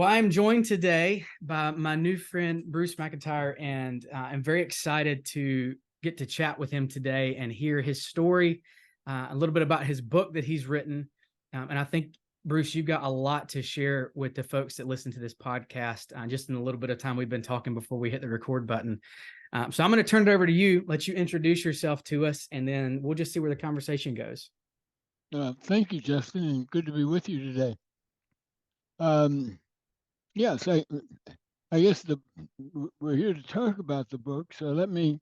Well, I'm joined today by my new friend, Bruce McIntyre, and I'm very excited to get to chat with him today and hear his story, a little bit about his book that he's written. And I think, Bruce, you've got a lot to share with the folks that listen to this podcast just in a little bit of time we've been talking before we hit the record button. So I'm going to turn it over to you, let you introduce yourself to us, and then we'll just see where the conversation goes. Thank you, Justin, and good to be with you today. Yes, I guess we're here to talk about the book, so let me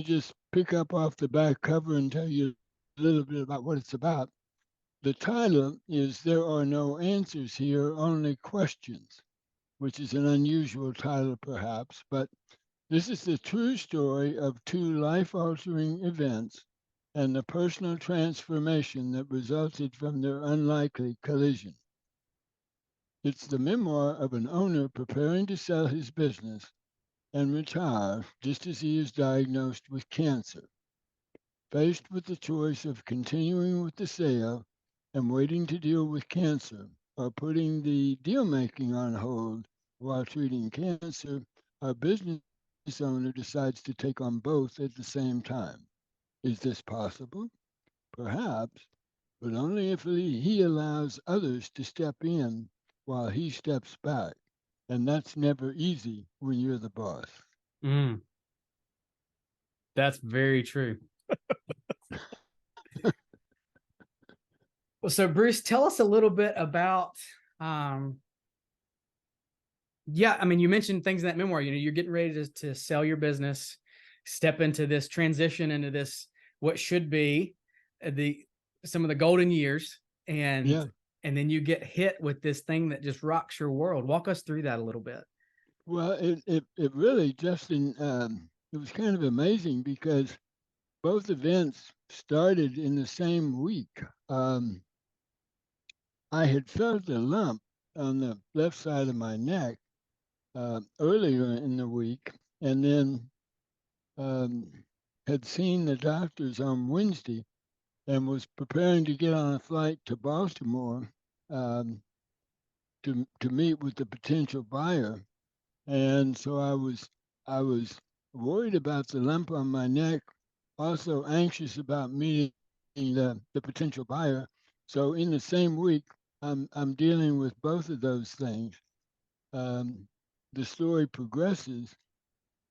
just pick up off the back cover and tell you a little bit about what it's about. The title is "There Are No Answers Here, Only Questions," which is an unusual title, perhaps, but this is the true story of two life-altering events and the personal transformation that resulted from their unlikely collision. It's the memoir of an owner preparing to sell his business and retire just as he is diagnosed with cancer. Faced with the choice of continuing with the sale and waiting to deal with cancer, or putting the deal making on hold while treating cancer, our business owner decides to take on both at the same time. Is this possible? Perhaps, but only if he allows others to step in while he steps back. And that's never easy when you're the boss. Mm, that's very true. Well, so Bruce, tell us a little bit about um, yeah, I mean, you mentioned things in that memoir. You're getting ready to sell your business, step into this transition into this what should be the some of the golden years, and Yeah. and then you get hit with this thing that just rocks your world. Walk us through that a little bit. Well, it really, Justin, it was kind of amazing because both events started in the same week. I had felt a lump on the left side of my neck earlier in the week, and then um, had seen the doctors on Wednesday and was preparing to get on a flight to Baltimore um, to meet with the potential buyer. And so I was worried about the lump on my neck, also anxious about meeting the potential buyer. So in the same week, I'm dealing with both of those things. Um, the story progresses.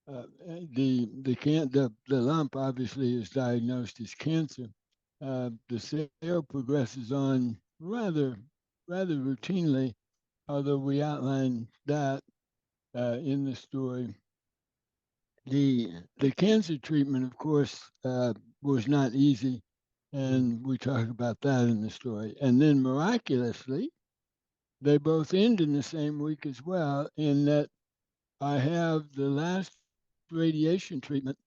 The lump obviously is diagnosed as cancer. The sale progresses on rather routinely, although we outline that in the story. The cancer treatment, of course, was not easy, Mm. and we talk about that in the story. And then miraculously, they both end in the same week as well, in that I have the last radiation treatment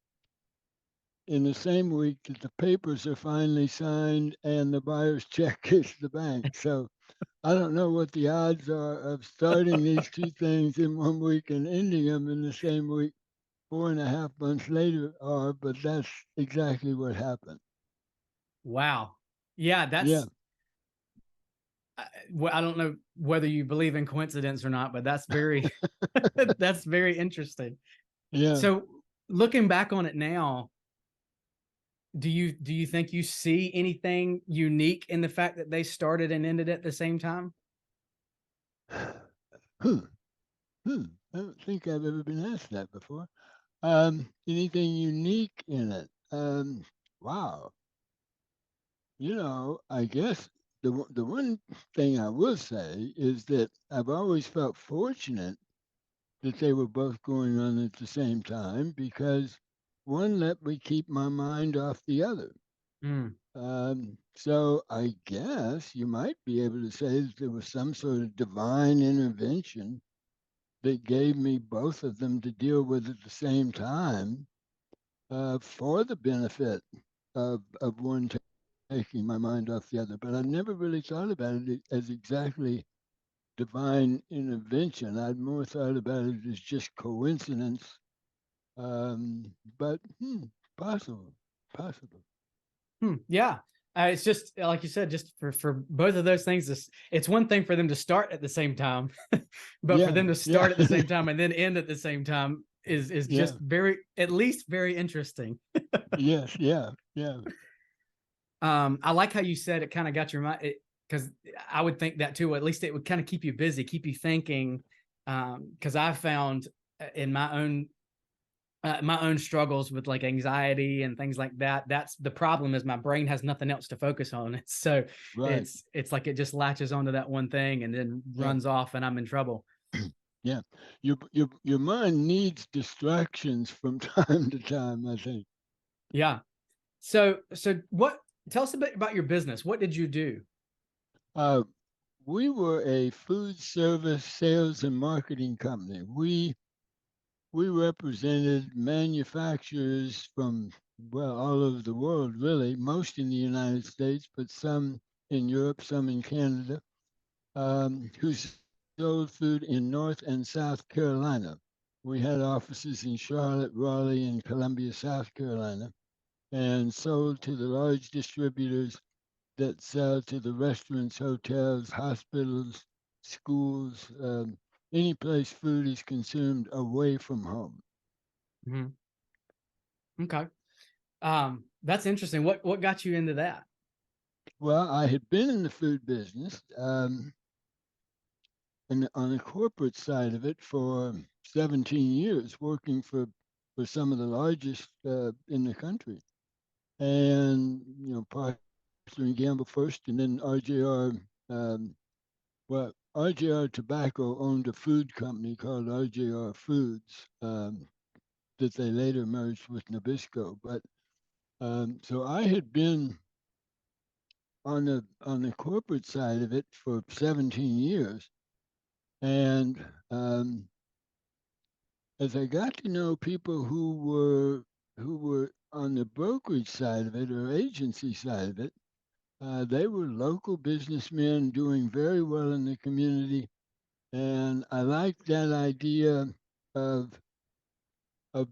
in the same week that the papers are finally signed and the buyer's check hits the bank. So I don't know what the odds are of starting these two things in one week and ending them in the same week 4.5 months later are, but that's exactly what happened. Wow. Yeah, Yeah, well, I don't know whether you believe in coincidence or not, but that's very that's very interesting. yeah. So looking back on it now, do you think you see anything unique in the fact that they started and ended at the same time? Hmm, hmm. I don't think I've ever been asked that before. Anything unique in it? Wow. I guess the one thing I will say is that I've always felt fortunate that they were both going on at the same time because one let me keep my mind off the other. Mm, So I guess you might be able to say that there was some sort of divine intervention that gave me both of them to deal with at the same time for the benefit of one taking my mind off the other. But I never really thought about it as exactly divine intervention. I'd more thought about it as just coincidence. But possible, possible. yeah. It's just like you said, just for both of those things. It's one thing for them to start at the same time, but for Yeah, them to yeah, start at the same time and then end at the same time is yeah, just at least very interesting. yes, yeah, yeah. I like how you said it kind of got your mind, because I would think that too. At least it would kind of keep you busy, keep you thinking. Because I found in my own struggles with like anxiety and things like that, that's the problem, is my brain has nothing else to focus on. So Right. it's like it just latches onto that one thing and then Yeah. runs off and I'm in trouble. Yeah. Your mind needs distractions from time to time, I think. Yeah. So what, tell us a bit about your business. What did you do? Uh, we were a food service sales and marketing company. We represented manufacturers from, well, all over the world, really, most in the United States, but some in Europe, some in Canada, who sold food in North and South Carolina. We had offices in Charlotte, Raleigh, and Columbia, South Carolina, and sold to the large distributors that sell to the restaurants, hotels, hospitals, schools, any place food is consumed away from home. Mhm. Okay. That's interesting. What got you into that? Well, I had been in the food business and on the corporate side of it for 17 years, working for some of the largest in the country. And, Procter and Gamble first, and then RJR. Well, RJR Tobacco owned a food company called RJR Foods that they later merged with Nabisco. But so I had been on the corporate side of it for 17 years, and as I got to know people who were on the brokerage side of it or agency side of it, they were local businessmen doing very well in the community, and I liked that idea of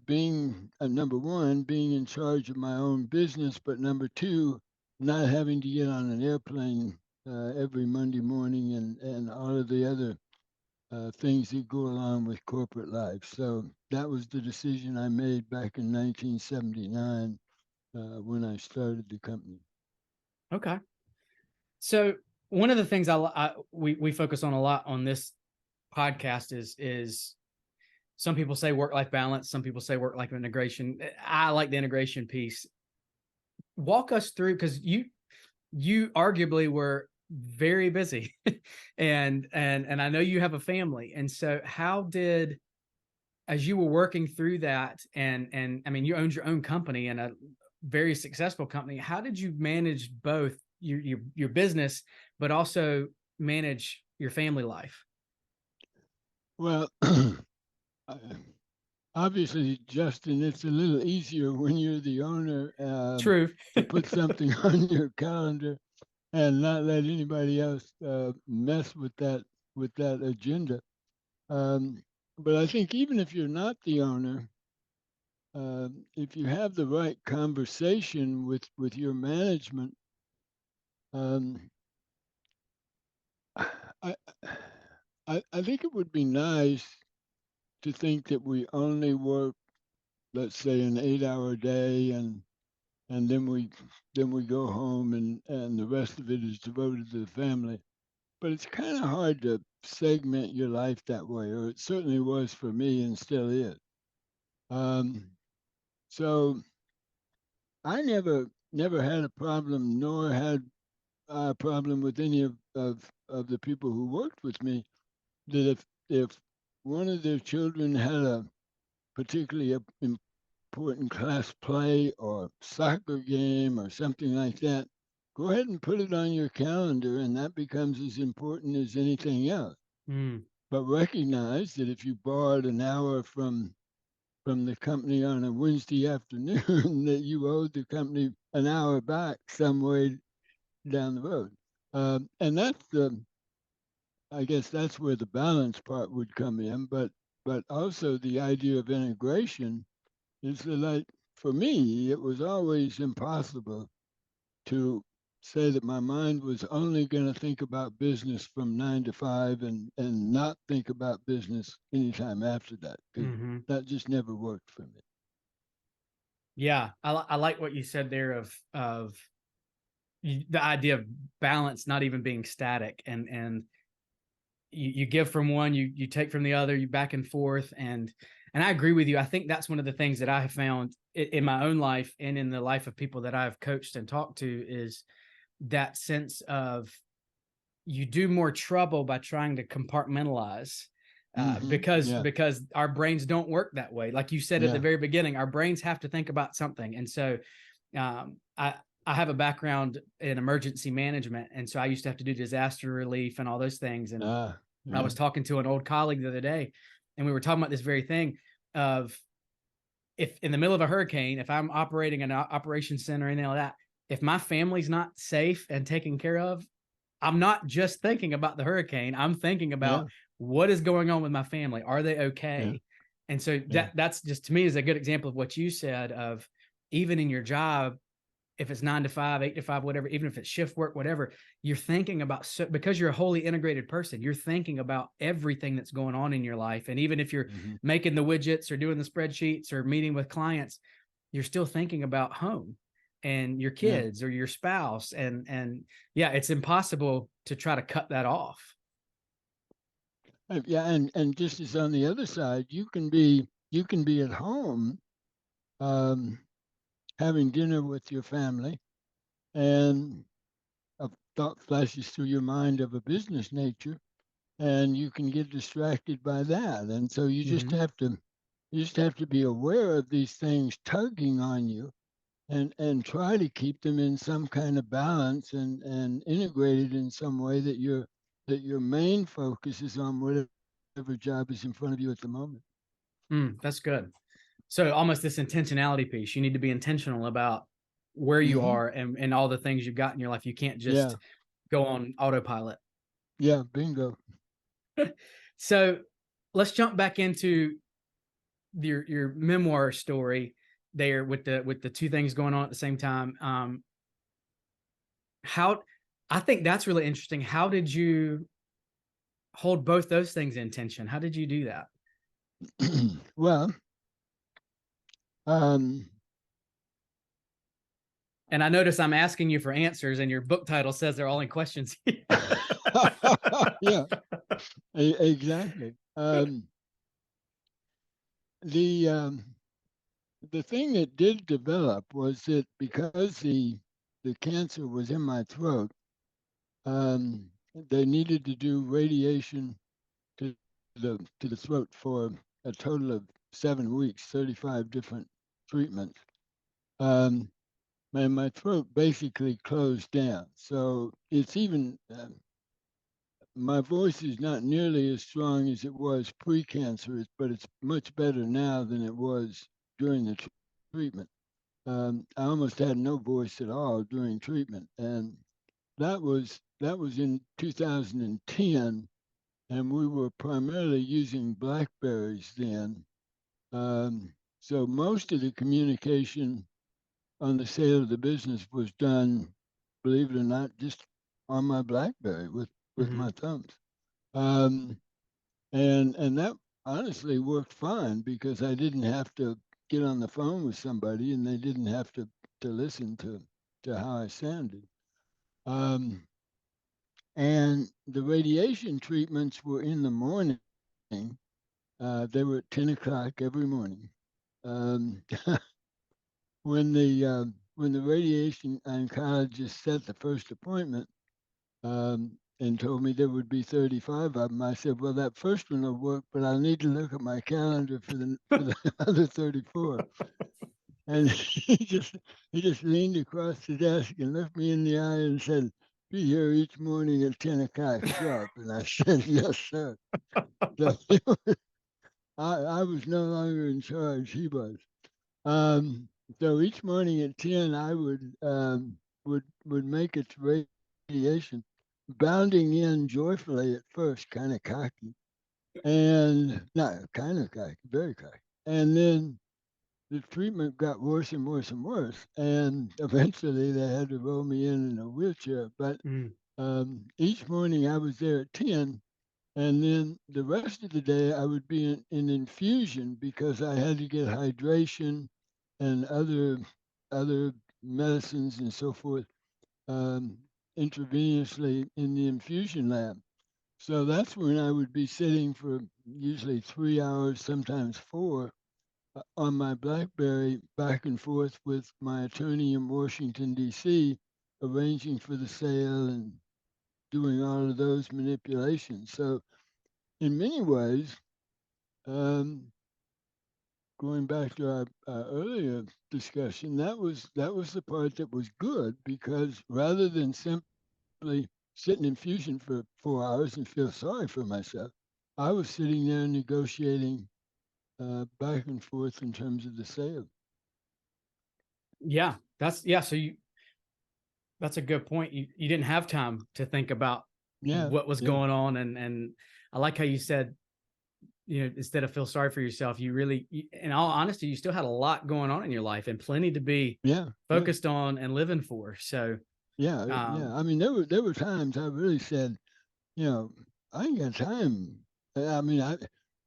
being number one, being in charge of my own business, but number two, not having to get on an airplane every Monday morning and all of the other things that go along with corporate life. So that was the decision I made back in 1979 when I started the company. Okay. So one of the things we focus on a lot on this podcast is some people say work life balance, some people say work life integration. I like the integration piece. Walk us through, because you arguably were very busy, and I know you have a family, and so how did, as you were working through that, and I mean you owned your own company and a very successful company, how did you manage both your business but also manage your family life? Well, obviously, Justin, it's a little easier when you're the owner True. to put something on your calendar and not let anybody else mess with that agenda. Um, but I think even if you're not the owner, if you have the right conversation with your management, um, I, I think it would be nice to think that we only work, let's say, an 8-hour day, and then we go home, and the rest of it is devoted to the family. But it's kind of hard to segment your life that way, or it certainly was for me and still is. Um, so I never had a problem, nor had a problem with any of the people who worked with me, that if one of their children had a particularly important class play or soccer game or something like that, go ahead and put it on your calendar, and that becomes as important as anything else. Mm, But recognize that if you borrowed an hour from the company on a Wednesday afternoon, that you owed the company an hour back some way down the road. And that's I guess that's where the balance part would come in. But also the idea of integration is that, like, for me, it was always impossible to say that my mind was only going to think about business from 9 to 5 and not think about business anytime after that, because Mm-hmm. that just never worked for me. Yeah, I like what you said there of the idea of balance not even being static, and you give from one, you take from the other, you back and forth, and I agree with you. I think that's one of the things that I have found in my own life and in the life of people that I've coached and talked to is that sense of you do more trouble by trying to compartmentalize, Yeah, because our brains don't work that way. Like you said at the yeah, very beginning, our brains have to think about something, and so um, I have a background in emergency management, and so I used to have to do disaster relief and all those things. And I yeah, was talking to an old colleague the other day, and we were talking about this very thing of, if in the middle of a hurricane, if I'm operating an operations center or anything like that, if my family's not safe and taken care of, I'm not just thinking about the hurricane. I'm thinking yeah, about what is going on with my family. Are they yeah, okay? And so yeah. that's just, to me, is a good example of what you said of, even in your job, if it's 9 to 5, 8 to 5, whatever, even if it's shift work, whatever, you're thinking about, because you're a wholly integrated person, you're thinking about everything that's going on in your life. And even if you're Mm-hmm. making the widgets or doing the spreadsheets or meeting with clients, you're still thinking about home and your Yeah. kids or your spouse. And yeah, it's impossible to try to cut that off. Yeah, and just as on the other side, you can be at home, um, having dinner with your family, and a thought flashes through your mind of a business nature, and you can get distracted by that. And so Mm-hmm. you just have to be aware of these things tugging on you, and try to keep them in some kind of balance, and integrated in some way that your main focus is on whatever job is in front of you at the moment. That's good. So almost this intentionality piece, you need to be intentional about where you Hmm. are and all the things you've got in your life. You can't Yeah, just go on autopilot. yeah, bingo. So let's jump back into your memoir story there with the two things going on at the same time. How I think that's really interesting. How did you hold both those things in tension? How did you do that? Well, um, And I notice I'm asking you for answers, and your book title says they're all in questions. yeah, exactly. The the thing that did develop was that because the cancer was in my throat, they needed to do radiation to the throat for a total of 7 weeks, 35 different treatments. Um, and my throat basically closed down. So it's even my voice is not nearly as strong as it was pre-cancer, but it's much better now than it was during the treatment. I almost had no voice at all during treatment, and that was in 2010, and we were primarily using Blackberries then. So most of the communication on the sale of the business was done, believe it or not, just on my BlackBerry with Mm-hmm. my thumbs. Um, and that honestly worked fine because I didn't have to get on the phone with somebody, and they didn't have to listen to how I sounded. Um, and the radiation treatments were in the morning. They were at 10 o'clock every morning. Um, when the radiation oncologist set the first appointment, and told me there would be 35 of them, I said, "Well, that first one will work, but I'll need to look at my calendar for the other 34." And he just leaned across the desk and looked me in the eye and said, "Be here each morning at 10 o'clock sharp." And I said, "Yes, sir." So I was no longer in charge; he was. Um, so each morning at 10, I would make its radiation, bounding in joyfully at first, kind of cocky, and not kind of cocky, very cocky, and then the treatment got worse and worse and worse, and eventually they had to roll me in a wheelchair. But Mm. each morning I was there at 10, and then the rest of the day I would be in infusion because I had to get hydration and other medicines and so forth um, intravenously in the infusion lab. So that's when I would be sitting for usually 3 hours, sometimes four, on my BlackBerry back and forth with my attorney in Washington, D.C., arranging for the sale and doing all of those manipulations. So, in many ways, um, going back to our earlier discussion, that was the part that was good because rather than simply sit in infusion for 4 hours and feel sorry for myself, I was sitting there negotiating back and forth in terms of the sale. Yeah, so that's a good point. You didn't have time to think about Yeah, what was yeah, going on, and I like how you said, instead of feel sorry for yourself, in all honesty, you still had a lot going on in your life and plenty to be yeah, yeah, focused on and living for. So, yeah. I mean, there were times I really said, you know, I ain't got time. I mean,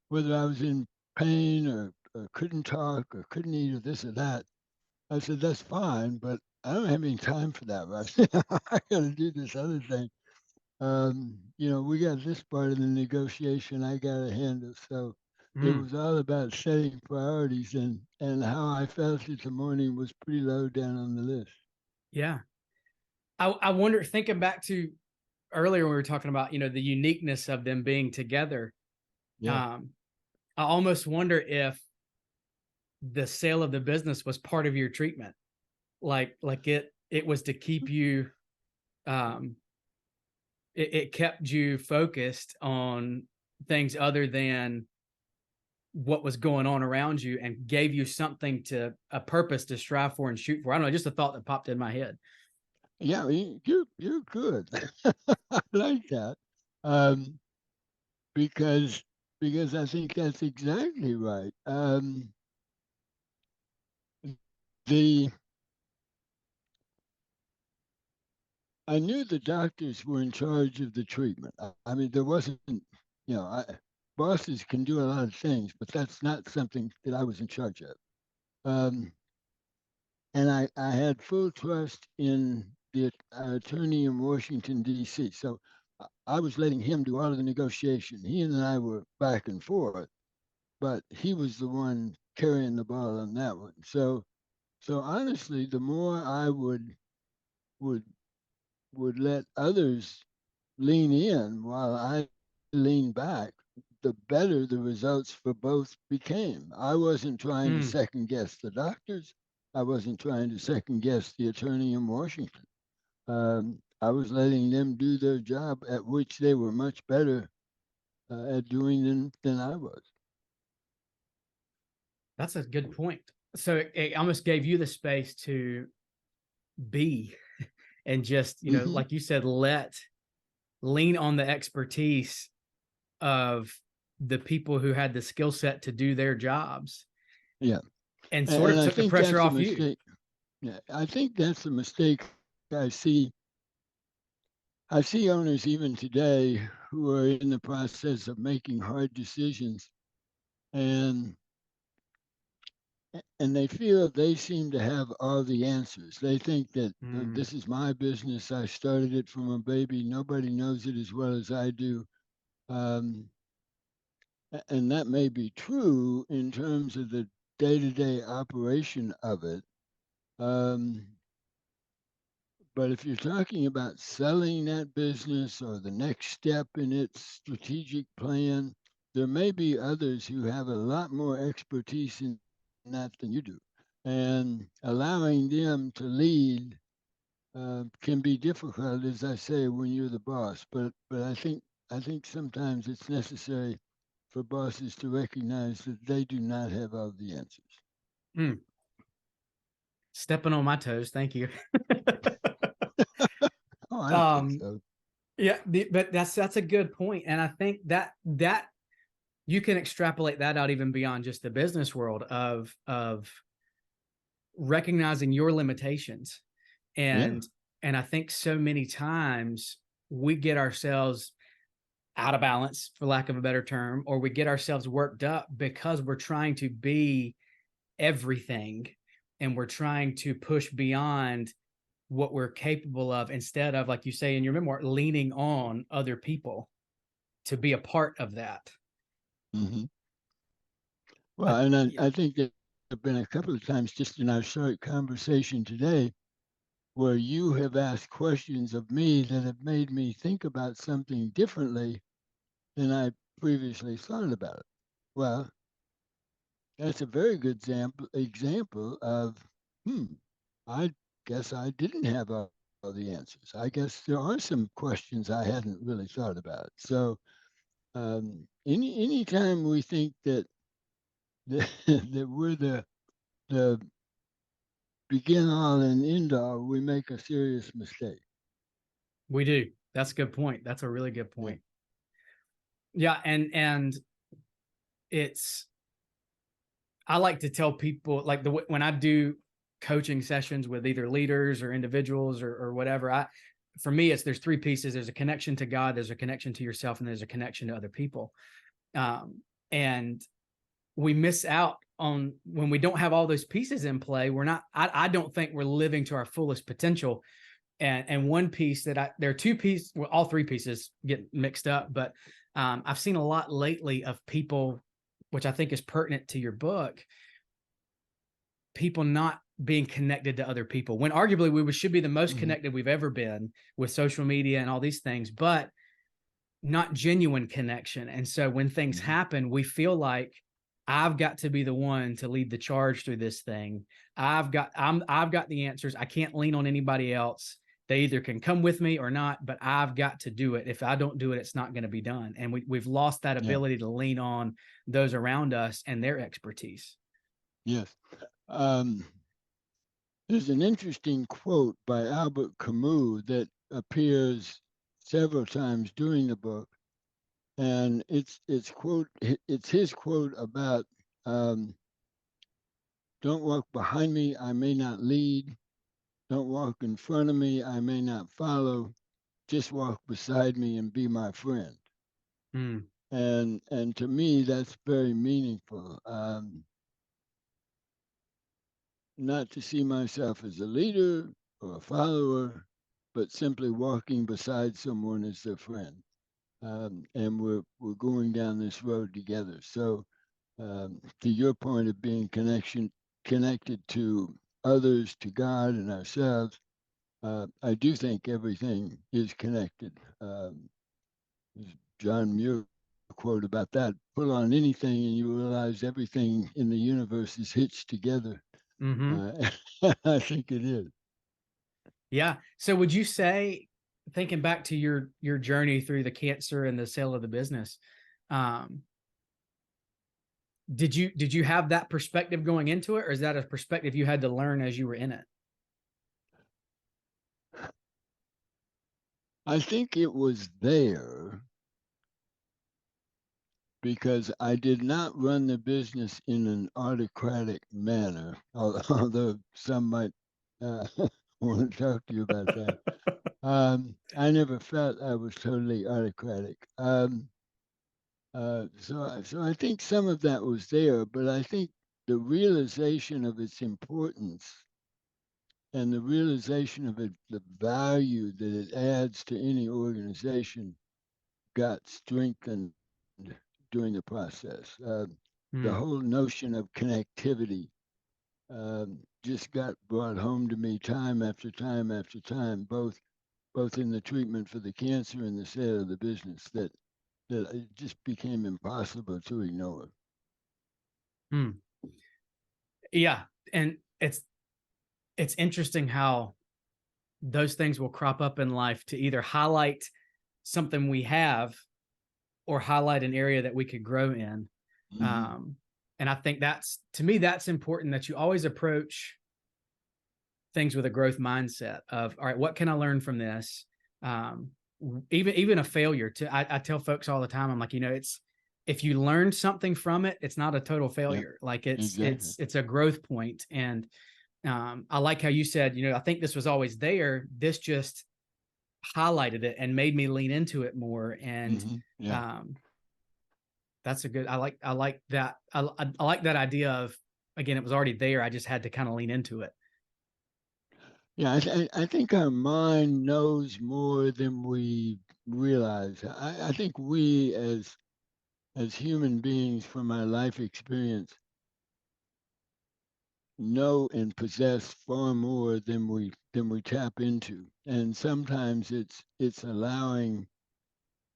whether I was in pain or couldn't talk or couldn't eat or this or that, I said that's fine, but I don't have any time for that right now. I got to do this other thing. We got this part of the negotiation I got to handle. So it mm, was all about setting priorities, and how I felt it the morning was pretty low down on the list. yeah. I wonder, thinking back to earlier when we were talking about, the uniqueness of them being together. Yeah. Um, I almost wonder if the sale of the business was part of your treatment, like it was to keep you, um, it kept you focused on things other than what was going on around you, and gave you something, to a purpose to strive for and shoot for. I don't know, just a thought that popped in my head. Yeah, you're good. I like that. Um, because because I think that's exactly right. The I knew the doctors were in charge of the treatment. I mean, there wasn't, bosses can do a lot of things, but that's not something that I was in charge of. Um, and I had full trust in the attorney in Washington, D.C. So I was letting him do all of the negotiation. He and I were back and forth, but he was the one carrying the ball on that one. So honestly, the more I would would let others lean in while I lean back, the better the results for both became. I wasn't trying to Mm, second guess the doctors. I wasn't trying to second guess the attorney in Washington. I was letting them do their job, at which they were much better at doing than I was. that's a good point. So it almost gave you the space to be, and just, Hmm. like you said, lean on the expertise of the people who had the skill set to do their jobs, Yeah, and sort and of I took the think pressure that's a off you. mistake. Yeah, I think that's a mistake I see. I see owners even today who are in the process of making hard decisions, and and they feel they seem to have all the answers. They think that Mm, this is my business. I started it from a baby. Nobody knows it as well as I do. Um, and that may be true in terms of the day-to-day operation of it. Um, but if you're talking about selling that business or the next step in its strategic plan, there may be others who have a lot more expertise in that than you do. And allowing them to lead can be difficult, as I say, when you're the boss. But I think sometimes it's necessary for bosses to recognize that they do not have all the answers. mm. Stepping on my toes, thank you. Oh, I don't think um so. yeah, but that's a good point, and I think that you can extrapolate that out even beyond just the business world of recognizing your limitations. Yeah. And I think so many times we get ourselves out of balance, for lack of a better term, or we get ourselves worked up because we're trying to be everything and we're trying to push beyond what we're capable of, instead of, like you say in your memoir, leaning on other people to be a part of that. Mm-hmm. I, Well, and yeah, I think there have been a couple of times just in our short conversation today where you have asked questions of me that have made me think about something differently than I previously thought about it. Well, that's a very good example of, hmm, I guess I didn't have all the answers. I guess there are some questions I hadn't really thought about. So any time we think that that we're the begin all and end all, we make a serious mistake. we do. That's a good point. That's a really good Yeah. point. Yeah. And it's, I like to tell people, like, when I do coaching sessions with either leaders or individuals or whatever, for me, there's three pieces. There's a connection to God, there's a connection to yourself, and there's a connection to other people. And we miss out on, when we don't have all those pieces in play, we're not, I don't think we're living to our fullest potential. And one piece there are two pieces, well, all three pieces get mixed up, but I've seen a lot lately of people, which I think is pertinent to your book, people not being connected to other people, when arguably we should be the most Mm-hmm. connected we've ever been with social media and all these things, but not genuine connection. And so when things Mm-hmm. happen, we feel like I've got to be the one to lead the charge through this thing. I've got the answers. I can't lean on anybody else. They either can come with me or not, but I've got to do it. If I don't do it, it's not going to be done. And we've lost that Yeah. ability to lean on those around us and their expertise. Yes. Um, there's an interesting quote by Albert Camus that appears several times during the book, and it's his quote about don't walk behind me, I may not lead. Don't walk in front of me, I may not follow. Just walk beside me and be my friend. Mm, And to me, that's very meaningful. Not to see myself as a leader or a follower, but simply walking beside someone as their friend. And we're going down this road together. So, to your point of being connected to others, to God, and ourselves, I do think everything is connected. John Muir quote about that: "Put on anything, and you realize everything in the universe is hitched together." mm-hmm. Uh, I think it is. Yeah. So would you say, thinking back to your journey through the cancer and the sale of the business, um, did you have that perspective going into it, or is that a perspective you had to learn as you were in it? I think it was there because I did not run the business in an autocratic manner, although some might want to talk to you about that. I never felt I was totally autocratic. So I think some of that was there, but I think the realization of its importance and the realization of the value that it adds to any organization got strengthened during the process. The Hmm. whole notion of connectivity just got brought home to me time after time after time, both in the treatment for the cancer and the sale of the business, that it just became impossible to ignore. Hmm. Yeah. And it's interesting how those things will crop up in life to either highlight something we have or highlight an area that we could grow in. Mm-hmm. Um, and I think that's, to me, that's important, that you always approach things with a growth mindset of, all right, what can I learn from this? Um, even a failure I tell folks all the time, I'm like, it's, if you learn something from it, it's not a total Yep. failure. Like Exactly. it's a growth point. And I like how you said, I think this was always there. This just highlighted it and made me lean into it more. And Yeah. that's a good, I like that. I like that idea of, again, it was already there. I just had to kind of lean into it. Yeah, I think our mind knows more than we realize. I think we as human beings from our life experience know and possess far more than we tap into. And sometimes it's allowing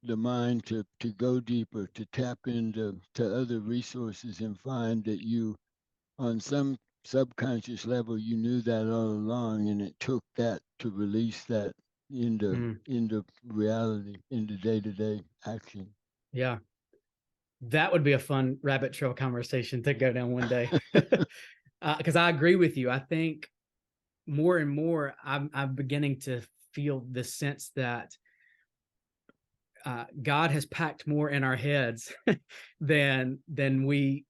the mind to go deeper, to tap into to other resources and find that you on some subconscious level you knew that all along, and it took that to release that into reality, into day-to-day action. Yeah. That would be a fun rabbit trail conversation to go down one day. Because I agree with you. I think more and more I'm beginning to feel the sense that God has packed more in our heads than we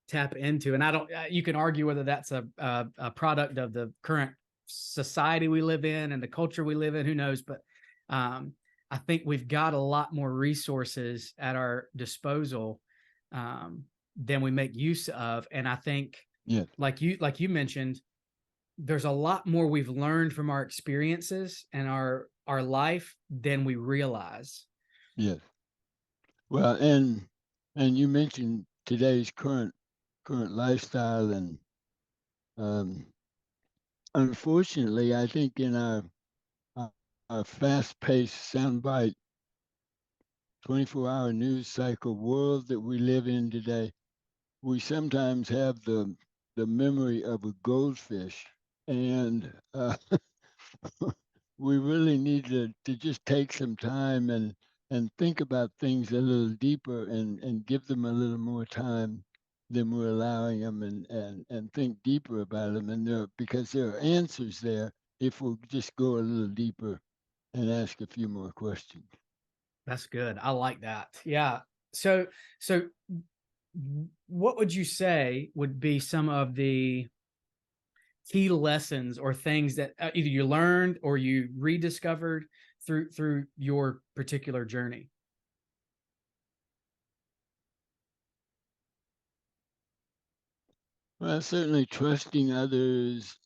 tap into. And I don't. You can argue whether that's a product of the current society we live in and the culture we live in. Who knows? But I think we've got a lot more resources at our disposal than we make use of. And I think, Yes, like you mentioned, there's a lot more we've learned from our experiences and our life than we realize. yes. Well, and you mentioned today's current lifestyle, and um, unfortunately, I think in our, our fast-paced, soundbite, 24-hour news cycle world that we live in today, we sometimes have the memory of a goldfish, and we really need to just take some time and think about things a little deeper and give them a little more time than we're allowing them, and think deeper about them, and because there are answers there if we'll just go a little deeper and ask a few more questions. That's good. I like that. Yeah. So what would you say would be some of the key lessons or things that either you learned or you rediscovered through your particular journey? Well, certainly trusting others,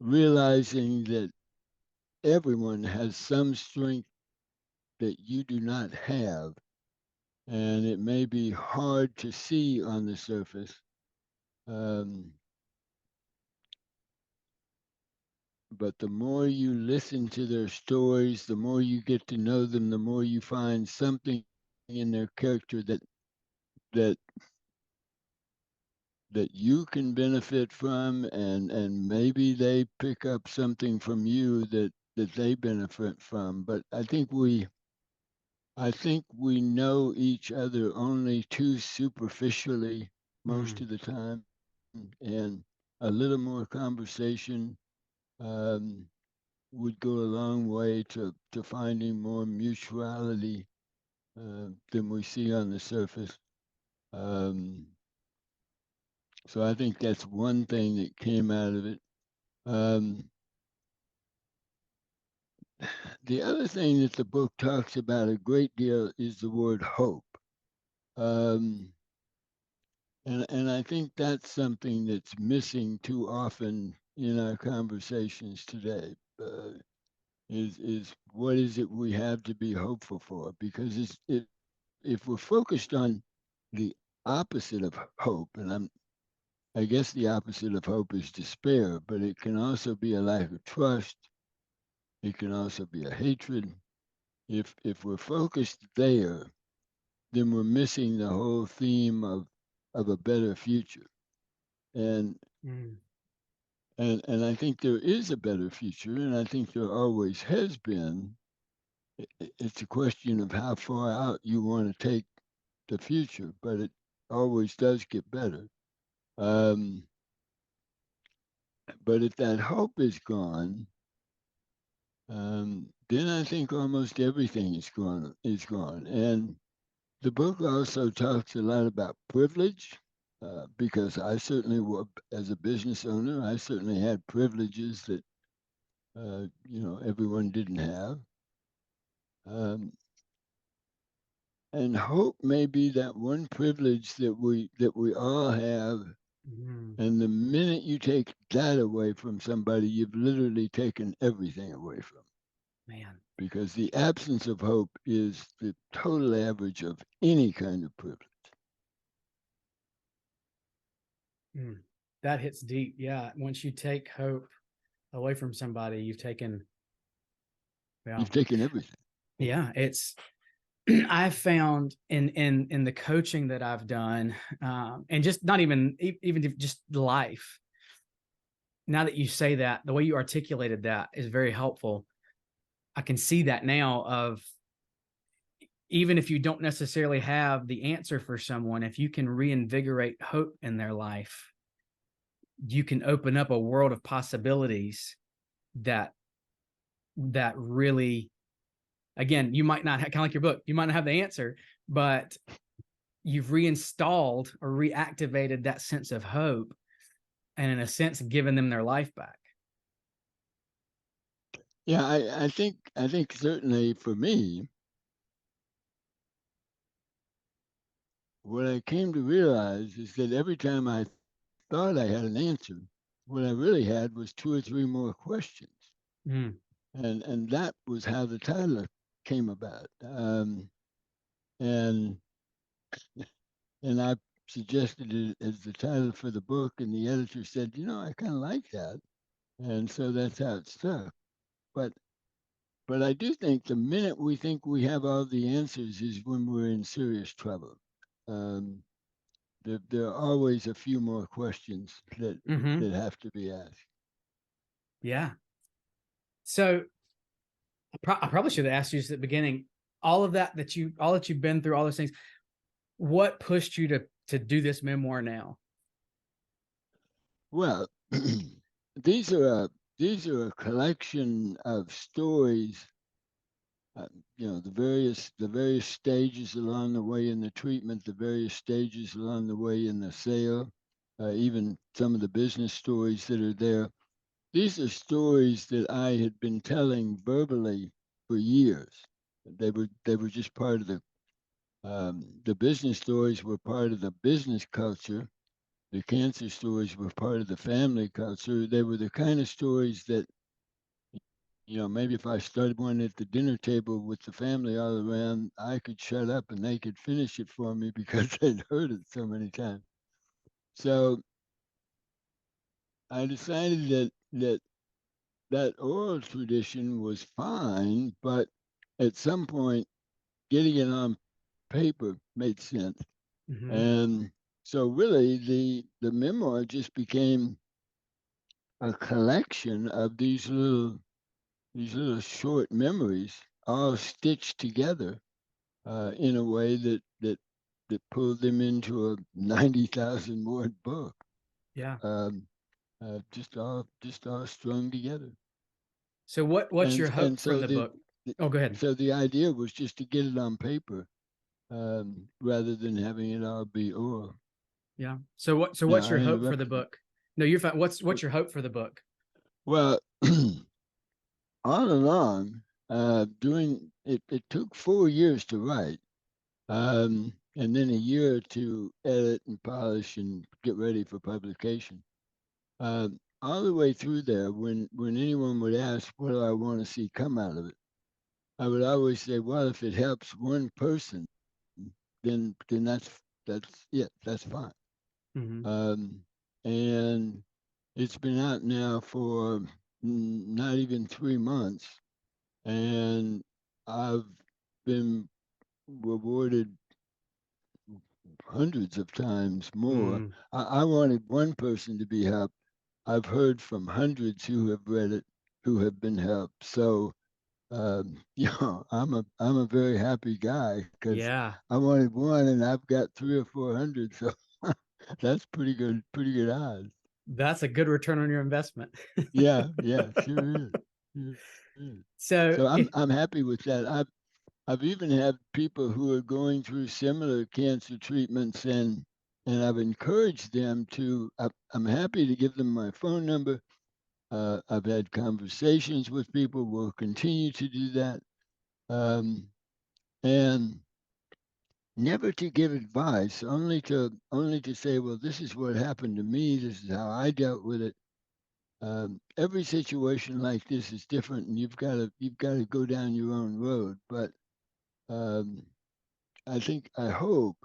realizing that everyone has some strength that you do not have, and it may be hard to see on the surface. Um, but the more you listen to their stories, the more you get to know them, the more you find something in their character that that you can benefit from, and maybe they pick up something from you that they benefit from. But I think we know each other only too superficially most Mm, of the time, and a little more conversation um, would go a long way to finding more mutuality than we see on the surface. Um, so I think that's one thing that came out of it. Um, the other thing that the book talks about a great deal is the word hope. Um, and I think that's something that's missing too often in our conversations today. Is what is it we have to be hopeful for? Because if we're focused on the opposite of hope, and I guess the opposite of hope is despair, but it can also be a lack of trust. It can also be a hatred. If we're focused there, then we're missing the whole theme of a better future. And mm, and I think there is a better future, and I think there always has been. It's a question of how far out you want to take the future, but it always does get better. Um, but if that hope is gone, then I think almost everything is gone. Is gone. And the book also talks a lot about privilege. because I certainly, as a business owner, I certainly had privileges that everyone didn't have. Um, and hope may be that one privilege that we all have. Mhm. And the minute you take that away from somebody, you've literally taken everything away from them. Man, Because the absence of hope is the total average of any kind of privilege. that hits deep. Yeah. Once you take hope away from somebody, you've taken, You've well, taken everything. yeah, it's, I've found in the coaching that I've done, and just not even just life. Now that you say that, the way you articulated that is very helpful. I can see that now of even if you don't necessarily have the answer for someone, if you can reinvigorate hope in their life, you can open up a world of possibilities that really, again, you might not have, kind of like your book, you might not have the answer, but you've reinstalled or reactivated that sense of hope, and in a sense given them their life back. Yeah, I think certainly for me, what I came to realize is that every time I thought I had an answer, what I really had was two or three more questions. Mm. And that was how the title came about. And and I suggested it as the title for the book, and the editor said, I kind of like that, and so that's how it stuck. But but I do think the minute we think we have all the answers is when we're in serious trouble. Um, there are always a few more questions that Mm-hmm. that have to be asked. Yeah. So I probably should have asked you just at the beginning, all of all that you've been through, all those things. What pushed you to do this memoir now? Well, these are a collection of stories. Uh, the various stages along the way in the treatment, the various stages along the way in the sale, even some of the business stories that are there. These are stories that I had been telling verbally for years. They were just part of the business stories were part of the business culture. The cancer stories were part of the family culture. They were the kind of stories that, maybe if I started one at the dinner table with the family all around, I could shut up and they could finish it for me because they'd heard it so many times. So I decided that oral tradition was fine, but at some point, getting it on paper made sense. Mm-hmm. And so really the memoir just became a collection of these little short memories all stitched together in a way that pulled them into a 90,000 word book, Yeah. um, just all strung together. So what's your And hope from so the the, book? the Oh, go ahead. so the idea was just to get it on paper, rather than having it all be oral. Yeah. So Now what's I your hope for the interrupted you. book? No, you're fine. What's your hope for the book? Well, all along, doing it, it took 4 years to write, and then a year to edit and polish and get ready for publication. All the way through there, when anyone would ask, "What do I want to see come out of it?" I would always say, "Well, if it helps one person, then that's it. That's fine." Mm-hmm. Um, and it's been out now for not even 3 months, and I've been rewarded hundreds of times more. Mm. I wanted one person to be helped. I've heard from hundreds who have read it who have been helped. So, I'm a very happy guy because Yeah. I wanted one and I've got three or four hundred. So that's pretty good odds. That's a good return on your investment. Yeah, yeah, sure is. Sure is. So So I'm if I'm happy with that. I've even had people who are going through similar cancer treatments, I've encouraged them to. I'm happy to give them my phone number. I've had conversations with people. We'll continue to do that, and never to give advice. Only to say, well, this is what happened to me. This is how I dealt with it. Every situation like this is different, and you've got to go down your own road. But I hope,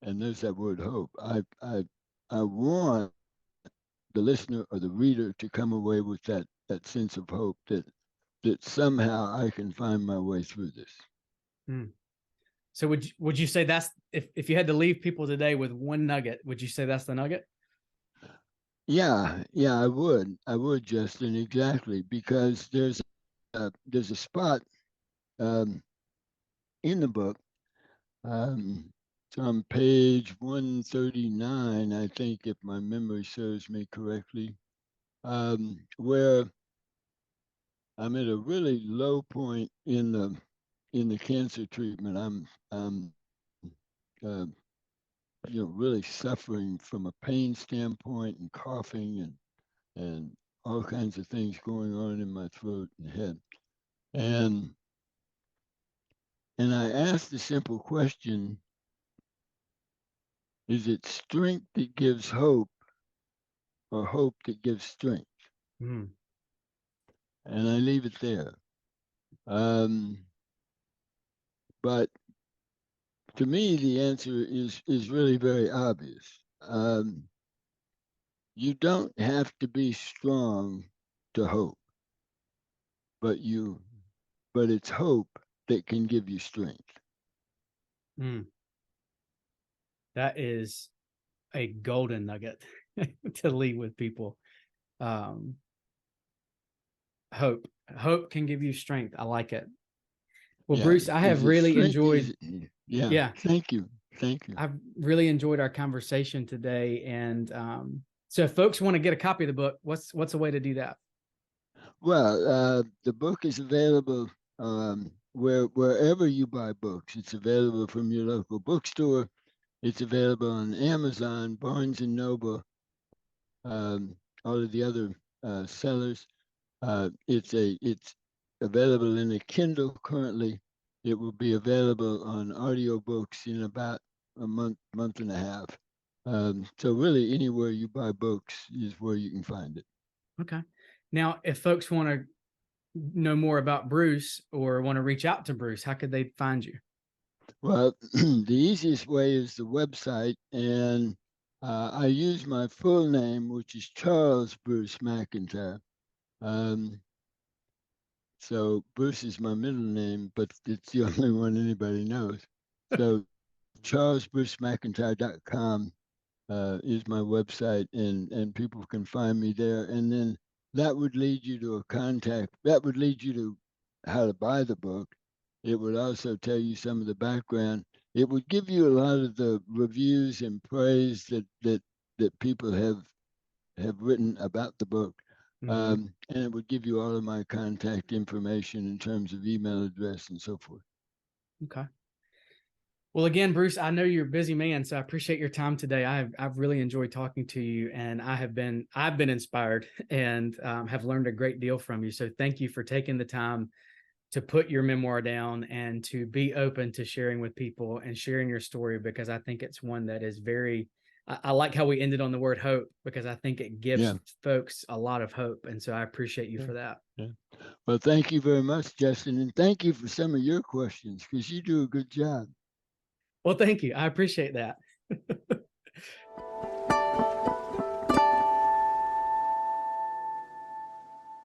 and there's that word hope. I want the listener or the reader to come away with that sense of hope that somehow I can find my way through this. Hmm. So would you say that's, if you had to leave people today with one nugget, would you say that's the nugget? Yeah, I would, Justin, exactly, because there's a spot in the book. It's on page 139, I think, if my memory serves me correctly, where I'm at a really low point in the cancer treatment. I'm really suffering from a pain standpoint and coughing and all kinds of things going on in my throat and head. And I asked the simple question, is it strength that gives hope or hope that gives strength? Hmm. And I leave it there. But to me, the answer is really very obvious. You don't have to be strong to hope, but it's hope that can give you strength. Hmm. That is a golden nugget to leave with people. Um, hope can give you strength. I like it. Well, Yeah, Bruce, I is have it really strength? enjoyed. Yeah. Yeah, Thank you. I've really enjoyed our conversation today. And so, if folks want to get a copy of the book, what's a way to do that? Well, the book is available wherever you buy books. It's available from your local bookstore. It's available on Amazon, Barnes and Noble, all of the other sellers. It's available in a Kindle currently. It will be available on audiobooks in about a month and a half. So really, anywhere you buy books is where you can find it. Okay. Now, if folks want to know more about Bruce or want to reach out to Bruce, how could they find you? Well, the easiest way is the website, and I use my full name, which is Charles Bruce McIntyre. So Bruce is my middle name, but it's the only one anybody knows. So charlesbrucemcintyre.com is my website, and people can find me there. And then that would lead you to a contact. That would lead you to how to buy the book. It would also tell you some of the background. It would give you a lot of the reviews and praise that people have written about the book. Mm-hmm. And it would give you all of my contact information in terms of email address and so forth. Okay. Well, again, Bruce, I know you're a busy man, so I appreciate your time today. I've really enjoyed talking to you, and I've been inspired and have learned a great deal from you. So thank you for taking the time to put your memoir down and to be open to sharing with people and sharing your story, because I think it's one that is very. I like how we ended on the word hope, because I think it gives folks a lot of hope, and so I appreciate you for that. Yeah. Well, thank you very much, Justin, and thank you for some of your questions because you do a good job. Well, thank you. I appreciate that.